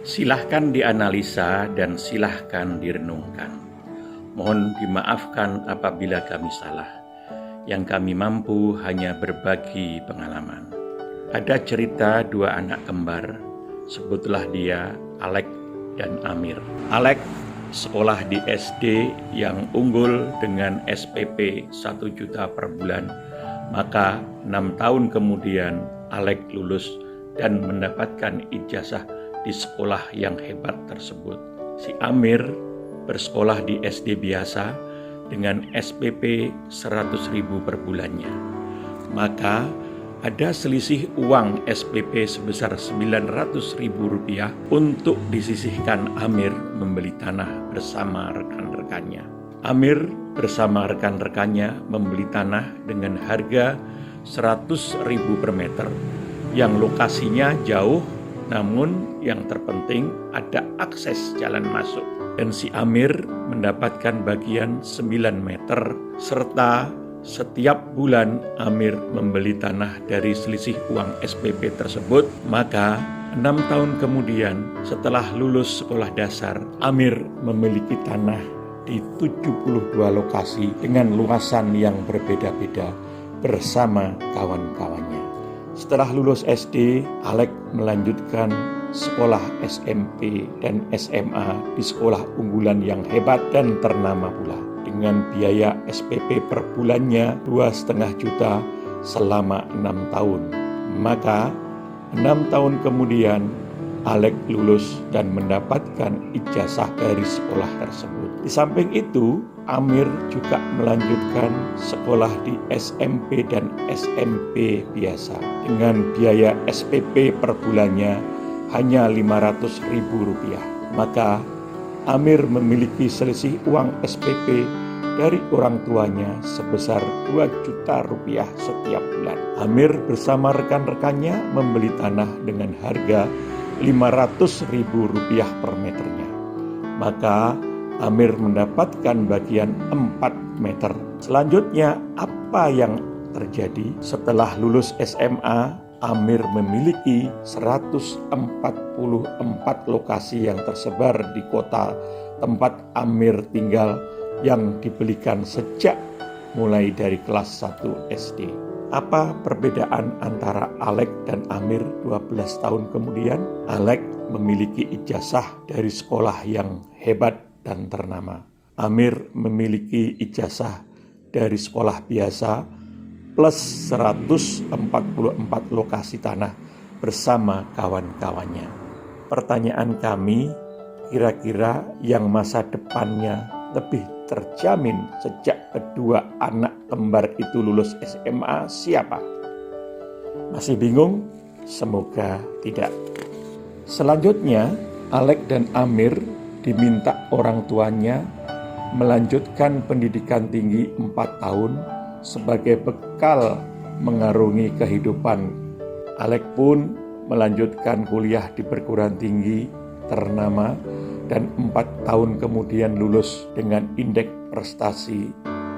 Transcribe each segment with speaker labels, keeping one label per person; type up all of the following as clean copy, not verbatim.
Speaker 1: Silahkan dianalisa dan silahkan direnungkan. Mohon dimaafkan apabila kami salah. Yang kami mampu hanya berbagi pengalaman. Ada cerita dua anak kembar, sebutlah dia Alek dan Amir. Alek sekolah di SD yang unggul dengan SPP 1 juta per bulan. Maka 6 tahun kemudian Alek lulus dan mendapatkan ijazah di sekolah yang hebat tersebut. Si Amir bersekolah di SD biasa dengan SPP 100.000 per bulannya. Maka ada selisih uang SPP sebesar 900.000 rupiah untuk disisihkan Amir membeli tanah bersama rekan-rekannya. Amir bersama rekan-rekannya membeli tanah dengan harga 100.000 per meter yang lokasinya jauh, namun yang terpenting ada akses jalan masuk. Dan si Amir mendapatkan bagian 9 meter serta setiap bulan Amir membeli tanah dari selisih uang SPP tersebut. Maka 6 tahun kemudian setelah lulus sekolah dasar, Amir memiliki tanah di 72 lokasi dengan luasan yang berbeda-beda bersama kawan-kawannya. Setelah lulus SD, Alek melanjutkan sekolah SMP dan SMA di sekolah unggulan yang hebat dan ternama pula. Dengan biaya SPP per bulannya 2,5 juta selama 6 tahun. Maka 6 tahun kemudian Alek lulus dan mendapatkan ijazah dari sekolah tersebut. Di samping itu, Amir juga melanjutkan sekolah di SMP dan SMP biasa dengan biaya SPP per bulannya hanya 500.000 rupiah. Maka Amir memiliki selisih uang SPP dari orang tuanya sebesar 2 juta rupiah setiap bulan. Amir bersama rekan-rekannya membeli tanah dengan harga 500.000 rupiah per meternya. Maka Amir mendapatkan bagian 4 meter. Selanjutnya apa yang terjadi? Setelah lulus SMA, Amir memiliki 144 lokasi yang tersebar di kota tempat Amir tinggal yang dibelikan sejak mulai dari kelas 1 SD. Apa perbedaan antara Alek dan Amir 12 tahun kemudian? Alek memiliki ijazah dari sekolah yang hebat dan ternama. Amir memiliki ijazah dari sekolah biasa plus 144 lokasi tanah bersama kawan-kawannya. Pertanyaan kami, kira-kira yang masa depannya lebih terjamin sejak kedua anak kembar itu lulus SMA siapa? Masih bingung? Semoga tidak. Selanjutnya, Alek dan Amir diminta orang tuanya melanjutkan pendidikan tinggi 4 tahun sebagai bekal mengarungi kehidupan. Alek pun melanjutkan kuliah di perguruan tinggi ternama dan 4 tahun kemudian lulus dengan indeks prestasi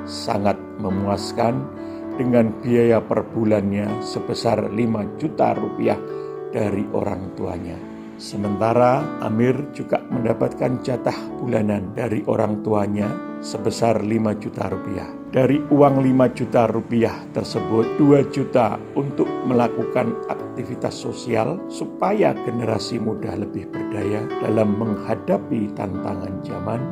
Speaker 1: sangat memuaskan dengan biaya per bulannya sebesar 5 juta rupiah dari orang tuanya. Sementara Amir juga mendapatkan jatah bulanan dari orang tuanya sebesar 5 juta rupiah. Dari uang 5 juta rupiah tersebut, 2 juta untuk melakukan aktivitas sosial supaya generasi muda lebih berdaya dalam menghadapi tantangan zaman.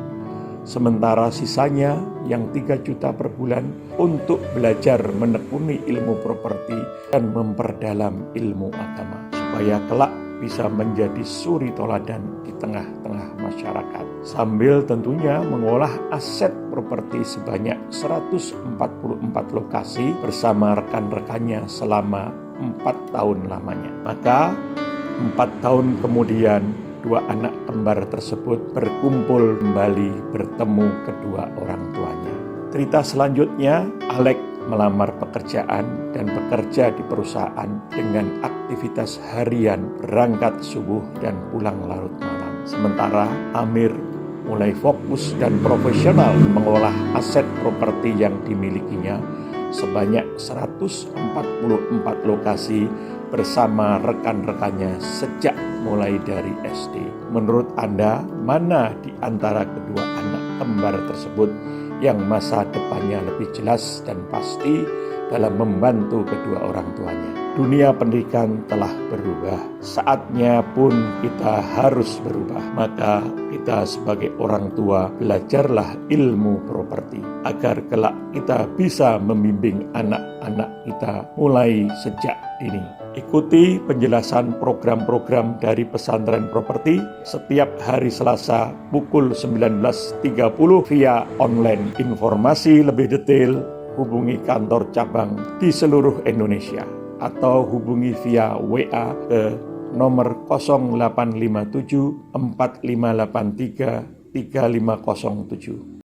Speaker 1: Sementara sisanya yang 3 juta per bulan untuk belajar menekuni ilmu properti dan memperdalam ilmu agama supaya kelak bisa menjadi suri toladan di tengah-tengah masyarakat. Sambil tentunya mengolah aset properti sebanyak 144 lokasi bersama rekan-rekannya selama 4 tahun lamanya. Maka 4 tahun kemudian dua anak kembar tersebut berkumpul kembali bertemu kedua orang tuanya. Cerita selanjutnya, Alek melamar pekerjaan dan bekerja di perusahaan dengan aktivitas harian berangkat subuh dan pulang larut malam. Sementara Amir mulai fokus dan profesional mengolah aset properti yang dimilikinya sebanyak 144 lokasi bersama rekan-rekannya sejak mulai dari SD. Menurut Anda, mana di antara kedua anak kembar tersebut yang masa depannya lebih jelas dan pasti dalam membantu kedua orang tuanya? Dunia pendidikan telah berubah, saatnya pun kita harus berubah. Maka kita sebagai orang tua belajarlah ilmu properti agar kelak kita bisa membimbing anak-anak kita mulai sejak dini. Ikuti penjelasan program-program dari Pesantren Properti setiap hari Selasa pukul 19.30 via online. Informasi lebih detail hubungi kantor cabang di seluruh Indonesia atau hubungi via WA ke nomor 0857 4583 3507.